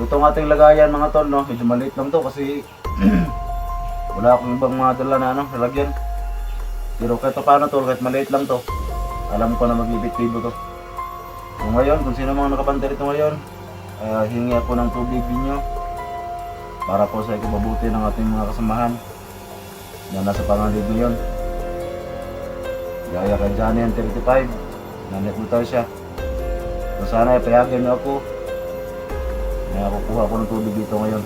So itong ating lagayan mga tol, no, medyo maliit lang to kasi wala akong ibang mga dala na ano, lalagyan. Pero kahit paano tol, kahit maliit lang to, alam ko na mag-epektibo to. So ngayon, kung sino mga nakabantay rito ngayon, hingi ako ng tubig ninyo para po sa ikabubuti ng ating mga kasamahan na nasa panganib ngayon. Gaya kay Johnny and 35, naniputaw siya. So sana ipayagan niyo ako na kukuha ko ng tubig dito ngayon.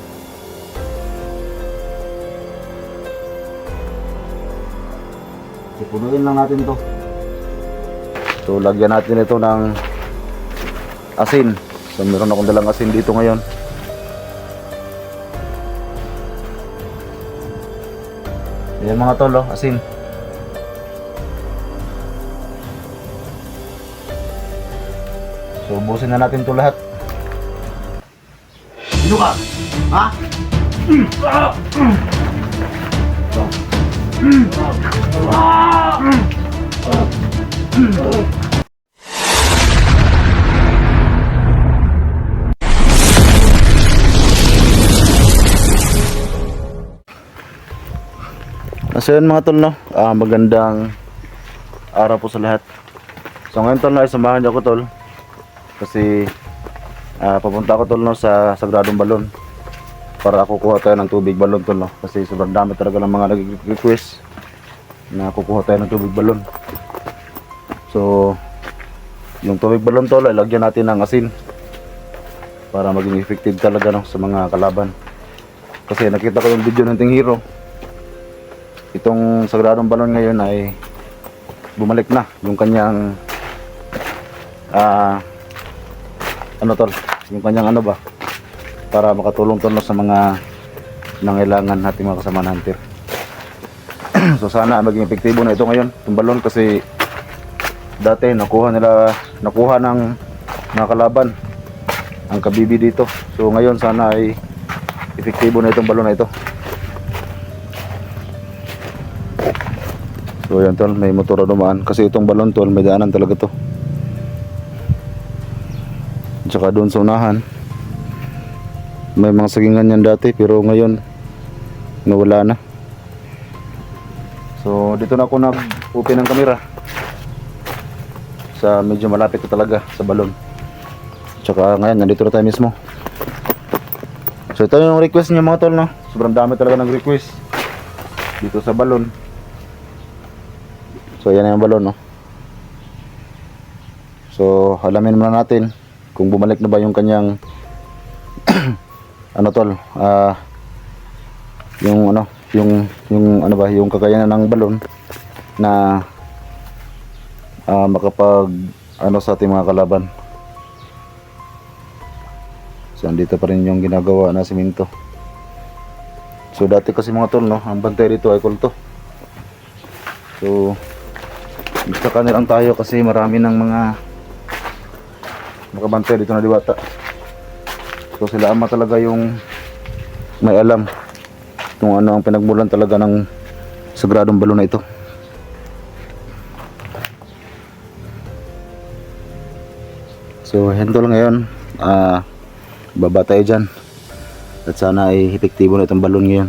Punuin lang natin to. So lagyan natin ito ng asin. So meron akong dalang asin dito ngayon. Ayan mga tol, oh, asin. So ubusin na natin ito lahat. Sino ka? Ha? So yun mga tol, no? Magandang araw po sa lahat. So ngayon tol, ay samahan niyo ako tol. Kasi papunta ako tol, no, sa Sagradong Balon para kukuha tayo ng tubig balon tol, no? Kasi sobrang dami talaga ng mga nag-request na kukuha tayo ng tubig balon. So yung tubig balon tol ay lagyan natin ng asin para maging effective talaga, no, sa mga kalaban. Kasi nakita ko yung video ng Ting Hero. Itong Sagradong Balon ngayon ay bumalik na yung kanyang ano tol, yung kanyang ano ba, para makatulong tol, no, sa mga nangailangan nating mga kasama hunter. So sana maging epektibo na ito ngayon, itong balon, kasi dati nakuha ng mga kalaban ang kabibi dito. So ngayon sana ay epektibo na itong balon na ito. So yan tol, may motor na dumaan kasi itong balon tol, may daanan talaga to. Tsaka doon sa unahan may mga sagingan yan dati, pero ngayon nawala na. So dito na ako nag-open ng camera sa medyo malapit ko talaga sa balon. Tsaka ngayon nandito na tayo mismo. So ito yung request niyo mga tol, no? Sobrang dami talaga ng request dito sa balon. So yan na yung balon, no? So alamin muna natin kung bumalik na ba yung kanyang ano tol, yung ano, yung ano ba, yung kakayanan ng balon na makapag ano sa ating mga kalaban. So andito pa rin yung ginagawa na simento. So dati kasi mga tol, no, ang bantay rito ay kulto. So nagkaka lang tayo kasi marami ng mga makabantay dito na diwata. So sila ama talaga yung may alam kung ano ang pinagmulan talaga ng Sagradong Balon na ito. So hento lang ngayon, baba tayo dyan at sana ay epektibo na itong balon ngayon.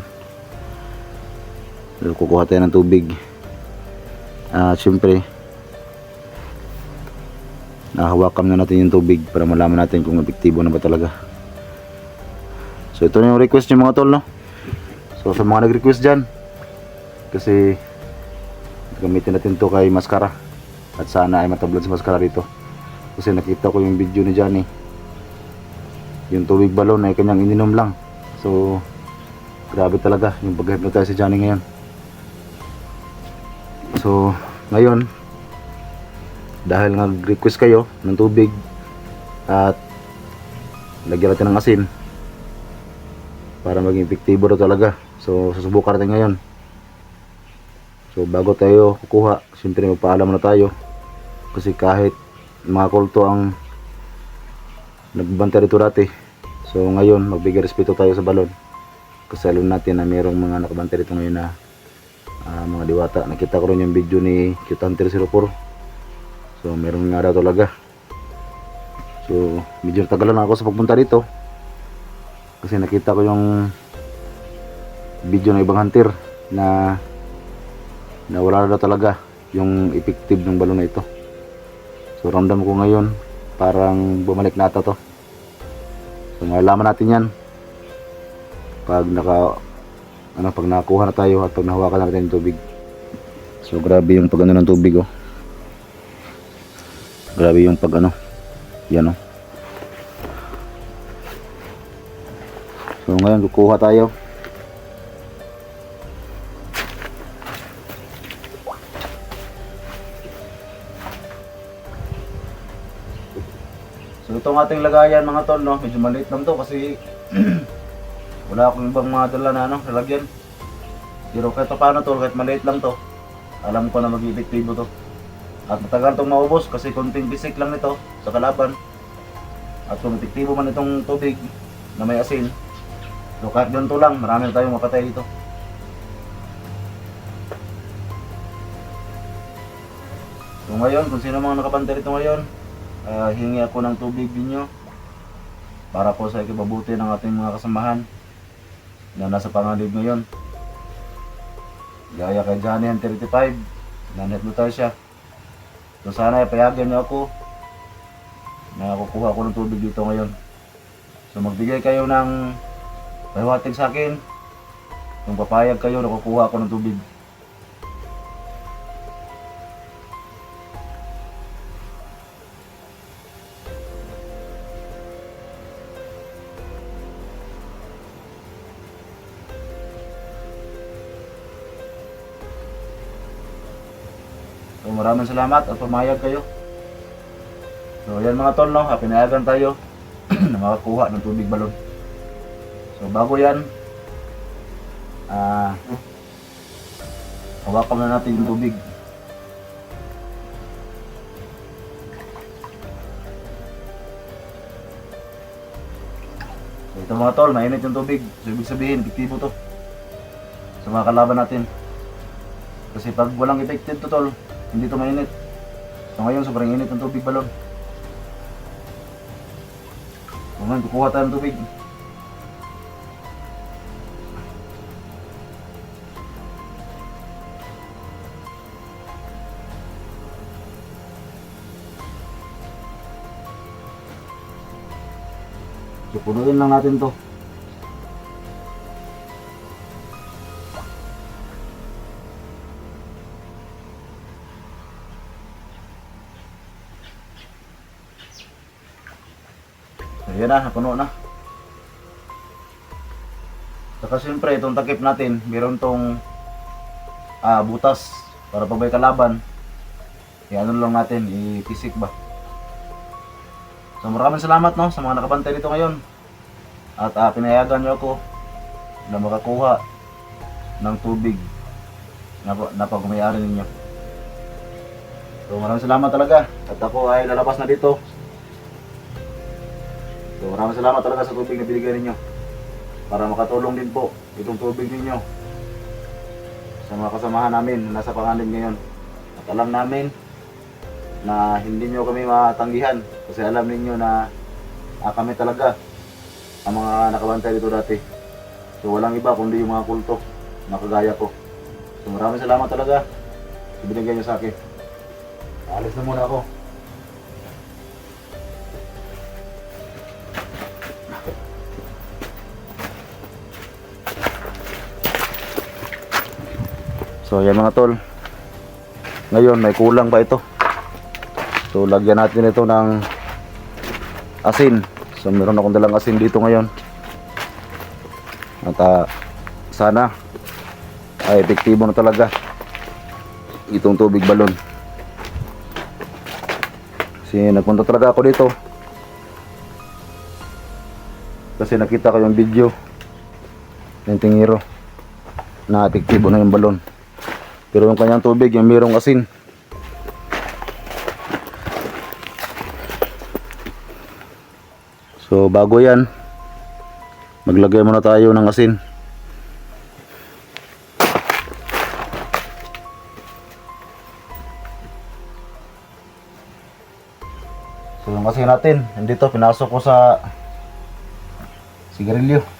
So, kukuha tayo ng tubig. Siyempre nahawakan na natin yung tubig para malaman natin kung epektibo na ba talaga. So ito na yung request nyo mga tol, no? So sa mga nag-request dyan, kasi gamitin natin to kay Mascara at sana ay matablad si Mascara dito. Kasi nakita ko yung video ni Johnny, yung tubig balon ay kanyang ininom lang. So grabe talaga yung pag-hypnotize si Johnny ngayon. So ngayon, dahil nag-request kayo ng tubig at lagyan natin ng asin para maging epektibo na talaga. So susubukan natin ngayon. So bago tayo kukuha, siyempre magpaalam na tayo kasi kahit mga kulto ang nagbantay dito dati, so ngayon magbigay respeto tayo sa balon kasi alam natin na mayroong mga nakabantay dito ngayon na mga diwata. Nakita ko rin yung video ni Cute Hunter 04. So meron nga daw talaga. So medyo tagalan ako sa pagpunta dito Kasi nakita ko yung video ng ibang hunter na wala na daw talaga yung effective ng balon na ito. So ramdam ko ngayon parang bumalik na ata to. So malalaman natin yan pag pag nakakuha na tayo at pag nahawakan natin yung tubig. So grabe yung pag ng tubig, oh. Grabe yung pag yan, oh. So ngayon kukuha tayo. So itong ating lagayan mga tol, no, medyo maliit lang to kasi wala akong ibang mga dala na lalagyan. Pero kahit paano tol, kahit maliit lang to, alam ko na mag-epektibo to. At matagal itong maubos kasi konting bisik lang nito sa kalaban. At kung epektibo man itong tubig na may asin, so kahit ganito lang, marami na tayong mapatay dito. So ngayon, kung sino mga nakabantay dito ngayon, hingi ako ng tubig ninyo para po sa ikibabuti ng ating mga kasamahan na nasa panganib ngayon. Gaya kay Johnny and 35, na-hypnotize siya. So sana ipayagan niyo ako na kukuha ko ng tubig dito ngayon. So magbigay kayo ng pahiwatig sa akin kung papayag kayo na kukuha ako ng tubig. So maraming salamat at pumayag kayo. So yan mga tol, no, pinayagan tayo na makakuha ng tubig balon. So bago yan, hawakan na natin yung tubig. So ito mga tol, mainit yung tubig. So ibig sabihin, epektibo to sa mga kalaban natin. Kasi pag walang effective to tol, hindi to mainit. So ngayon sobrang init ng tubig balon. So ngayon kukuha tayo ng tubig. So punuin lang natin to. Ayan na, napuno na. Saka siyempre itong takip natin, meron tong butas para pag may kalaban, ano lang natin, ipisik ba. So maraming salamat, no, sa mga nakabantay dito ngayon. At pinayagan nyo ako na makakuha ng tubig na pag-umayari ninyo. So maraming salamat talaga. At ako ay lalabas na dito. So maraming salamat talaga sa tubig na binigay ninyo para makatulong din po itong tubig ninyo sa mga kasamahan namin na nasa panganib ngayon. At alam namin na hindi nyo kami matanggihan kasi alam ninyo na kami talaga ang mga nakabantay dito dati. So walang iba kundi yung mga kulto na kagaya ko. So maraming salamat talaga sa binigay nyo sa akin. Alis na muna ako. So yan mga tol, ngayon may kulang pa ito. So lagyan natin ito ng asin. So meron akong dalang asin dito ngayon. At sana ay epektibo na talaga itong tubig balon. Kasi nagpunta talaga ako dito kasi nakita ko yung video ng tingiro na epektibo na yung balon. Pero yung kanyang tubig, yung mayroong asin. So bago yan, maglagay muna tayo ng asin. So yung asin natin, nandito, pinasok ko sa sigarilyo.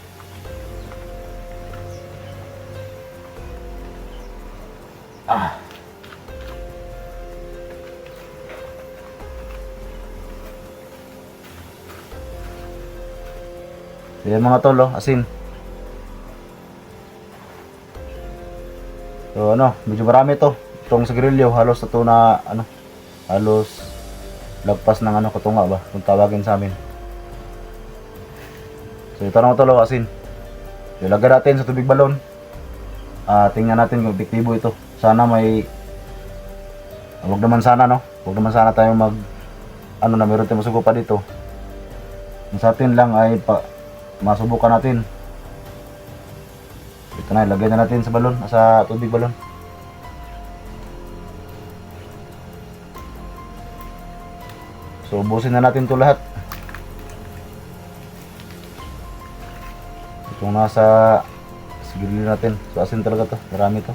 So yan mga tol, oh, asin. So ano, medyo marami to. Itong sigarilyo, halos na to na ano, halos lagpas ng ano, katunga ba, kung tawagin sa amin. So ito na mga tol, oh, asin. Ilagay natin sa tubig balon. Tingnan natin kung epektibo ito. Sana may, wag naman sana no, wag naman sana tayo mag ano na meron tayong masuko pa dito. Ang sa atin lang ay masubukan natin. Ito na, ilagay na natin sa balon, sa tubig balon. So ubusin na natin ito lahat. Itong nasa sigilin natin. So asin talaga to, marami to.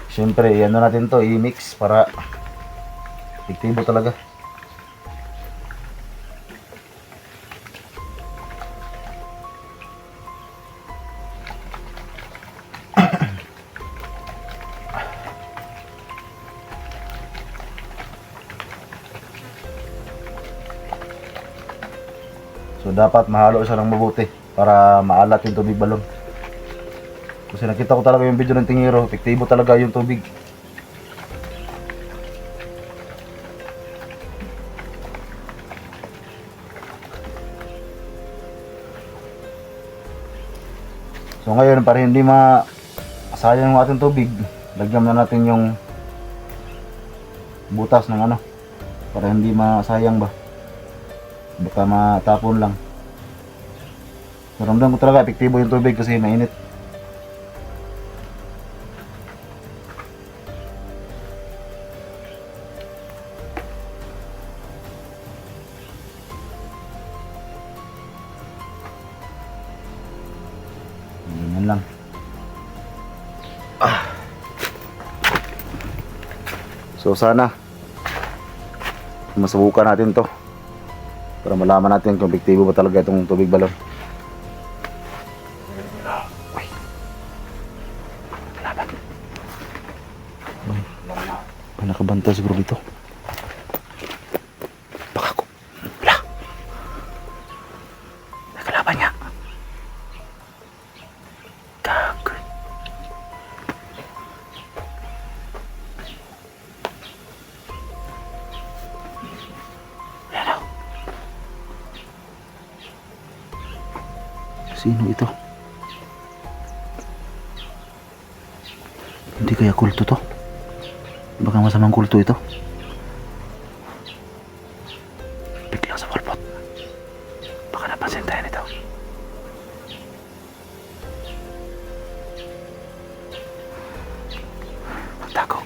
Siyempre, ano natin to, i-mix para epektibo talaga. So dapat mahalo siya ng mabuti para maalat yung tubig balon. Kasi nakita ko talaga yung video ng tingiro, epektibo talaga yung tubig. So ngayon, para hindi masayang yung ating tubig, lagyan na natin yung butas ng ano, para hindi masayang ba, baka matapon lang. So ramdam ko talaga epektibo yung tubig kasi mainit. Ganyan lang. So sana masubukan natin to para malaman natin kung epektibo ba talaga itong tubig balon. Uy. Laban. Uy. May nakabanta siguro dito. Baka ko. Wala. Nakalaban niya. Gagawin. Sino ito? Hindi kaya kulto to? Baka masamang kulto ito. Biglang sa walpot. Baka napansin tayo nito. Magtago.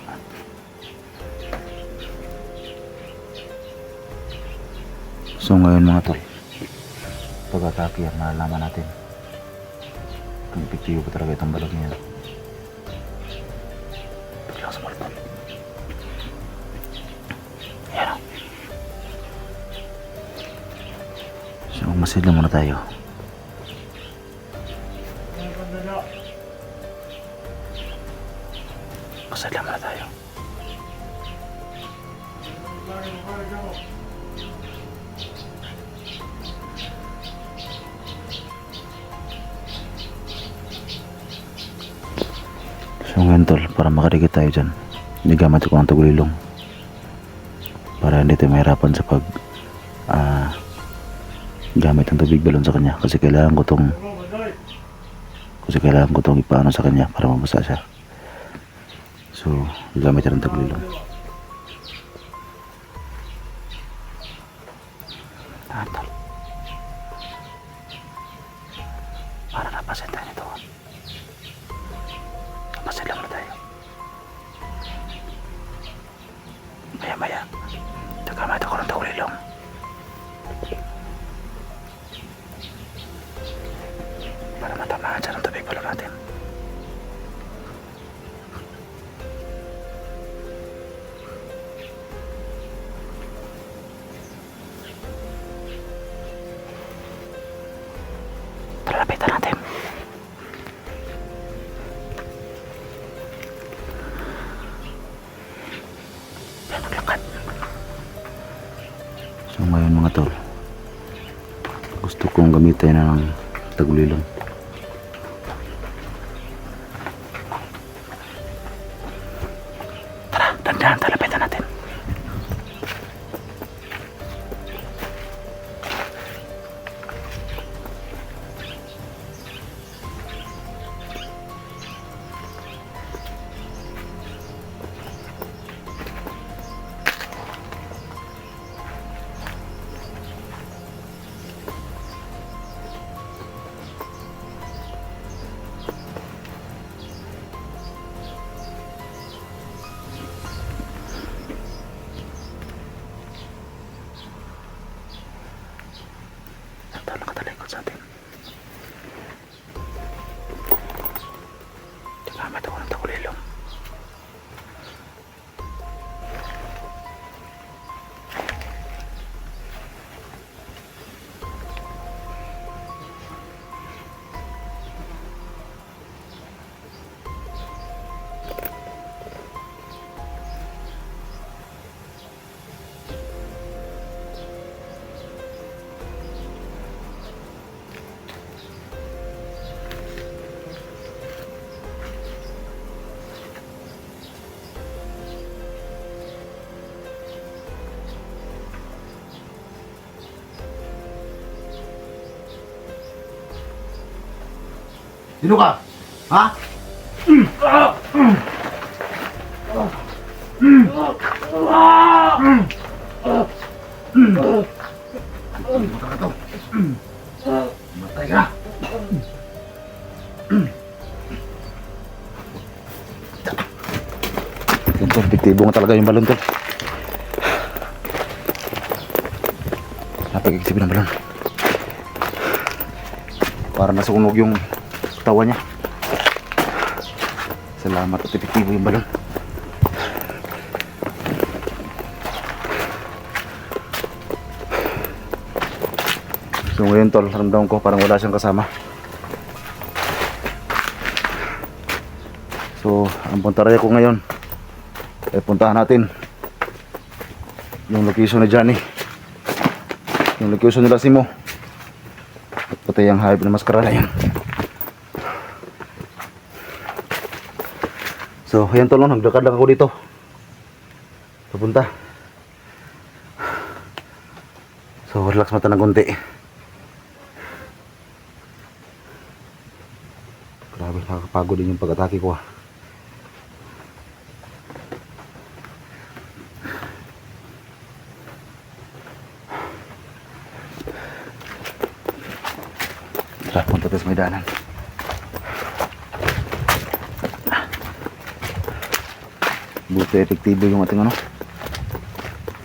So ngayon mga tol, pag-atake ang malalaman natin kung epektibo pa talaga itong balog niya. Biglang sa malpon. Ayan o. So masid lang muna tayo. Masid lang muna tayo. So ngayon tol, para makadikit tayo dyan, nigamit ko ng tagulilong para hindi tayo mahirapan sa pag gamit ng tubig balon sa kanya, kasi kailangan ko tong ipaano sa kanya para mabasa siya. So gamit ng tagulilong. Tol, para napasin tayo nito. Masid lang na tayo. Maya-maya, nagamit ako ng tagulilong. Para matamaan siya ng tubig balon natin. Lapitan natin. Yan, naglakad. So ngayon mga tol, gusto kong gamitin na ng tagulilong. Tara, dandahan, talapitan natin. Ito, nakatalikod sa atin. Gamit ako ng tagulilong. Sino ka? Ha? Matay ka. Ito, epektibo nga talaga yung balon tol. Napag-iksipin ng balon. Para nasunog yung tawa niya. Salamat at epektibo yung balon. So ngayon tol, ramdam ko parang wala siyang kasama. So ang puntaraya ko ngayon ay puntahan natin yung location ni Johnny, yung location nila Simo, at pati yung hayop na maskara na yan. So ayan tol, nagdakad lang ako dito papunta. So relax mata ng konti. Grabe, nakakapagod din yung pag-atake ko ah. Tara, punta tayo sa may daanan. Buti epektibo yung ating ano.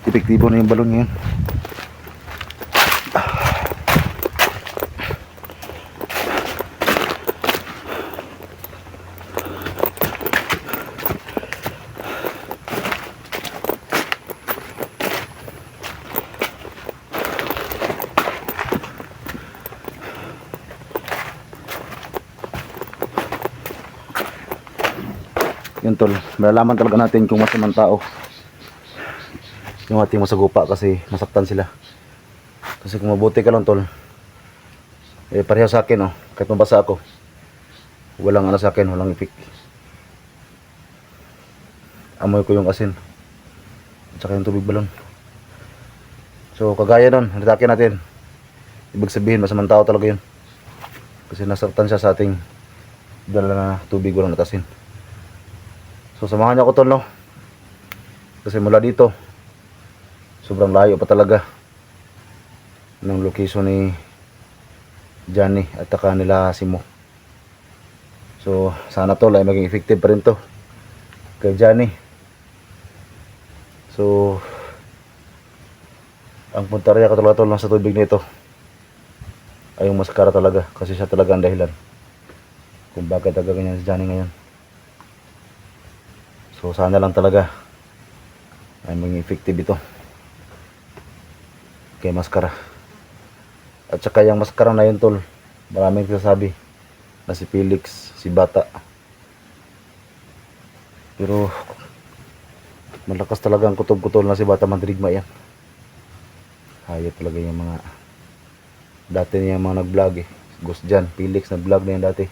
Epektibo na yung balon ngayon. Yun tol, malalaman talaga natin kung masamang tao yung ating masagupa kasi masaktan sila. Kasi kung mabuti ka lang tol, eh pareho sa akin oh, kahit mabasa ako, walang ano sa akin, walang ipik. Amoy ko yung asin at saka yung tubig balon. So kagaya nun, natake natin, ibig sabihin masamang tao talaga yun kasi nasaktan siya sa ating dala na tubig walang atasin. So samahan niyo ako tol no, kasi mula dito sobrang layo pa talaga ng location ni Johnny at saka nila Simo. So sana tol ay maging effective pa rin to kay Johnny. So ang puntarya ko talaga tol sa tubig nito ay yung maskara talaga, kasi siya talaga ang dahilan kung bakit talaga ganyan si Johnny ngayon. So sana lang talaga ay maging effective ito kay maskara. At saka yung maskara na yun tol Maraming nagsasabi na si Felix, si Bata. Pero malakas talaga ang kutob-kutol na si Bata Mandirigma yan. Hayop talaga yung mga dati niya mga nag-vlog eh. Ghost Jan, Felix nag-vlog na yan dati.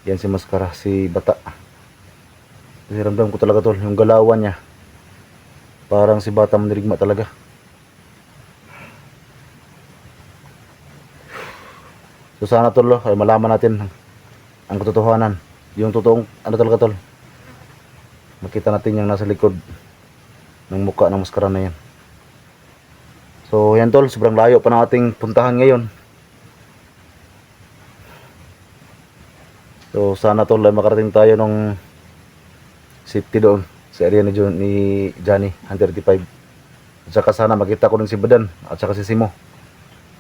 Yan si Maskara, si Bata. Kasi ramdam ko talaga tol, yung galawan niya. Parang si Bata Mandirigma talaga. So sana tol, ay malaman natin ang katotohanan. Yung totoong, ano talaga tol. Makita natin yung nasa likod ng mukha ng maskara na yan. So yan tol, sobrang layo pa ng ating puntahan ngayon. So sana tol ay makarating tayo ng safety doon sa area ni Johnny 135. At saka sana makita ko rin si Badan at saka si Simo.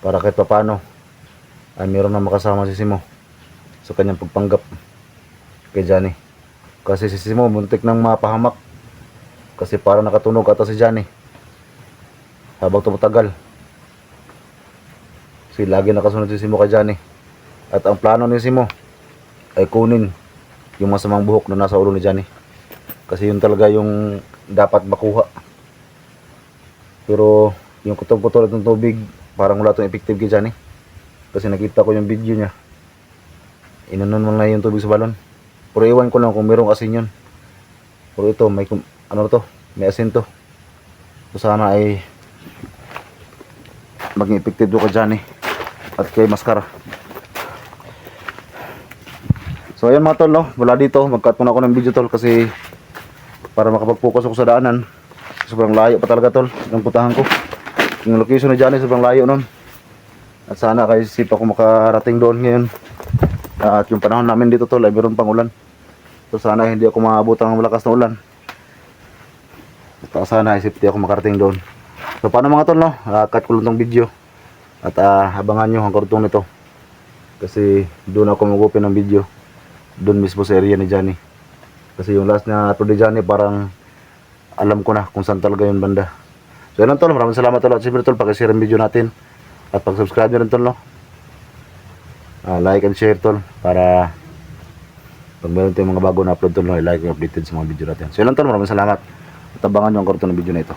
Para kahit papano ay meron na makasama si Simo sa kanyang pagpanggap kay Johnny. Kasi si Simo muntik nang mapahamak. Kasi para nakatunog ata si Johnny habang tumatagal. Kasi lagi nakasunod si Simo kay Johnny. At ang plano ni Simo ay kunin yung masamang buhok na nasa ulo ni Johnny. Kasi yun talaga yung dapat makuha. Pero yung kutob-kutol ng tubig parang wala itong effective kay Johnny. Kasi nakita ko yung video niya. Inanon mo na yung tubig sa balon. Pero iwan ko lang kung merong asin yun. Pero ito, may, ano to, may asin to. So sana ay maging effective do ka Johnny at kay Maskara. So ayan mga tol, no? Wala dito, mag-cut muna ako ng video tol kasi para makapag-focus ako sa daanan. Sobrang layo pa talaga tol, yung putahan ko. Yung location ni Johnny sobrang layo nun. At sana kahit sip ako makarating doon ngayon. At yung panahon namin dito tol ay meron pang ulan. So sana hindi ako maabutan ng malakas na ulan. At sana isip di ako makarating doon. So paano mga tol, no? Cut ko lang tong video. At abangan nyo ang kartong nito. Kasi doon ako magupin ng video. Doon mismo sa area ni Johnny. Kasi yung last na upload ni Johnny parang alam ko na kung saan talaga yung banda. So yun lang tol, maraming salamat tol. At siyempre tol, pakishare ang video natin. At pag-subscribe nyo rin tol, no? Like and share tol. Para pag meron tayong mga bago na upload tol, no, like and updated sa mga video natin. So yun lang tol, maraming salamat. At abangan nyo ang kartong ng video na ito.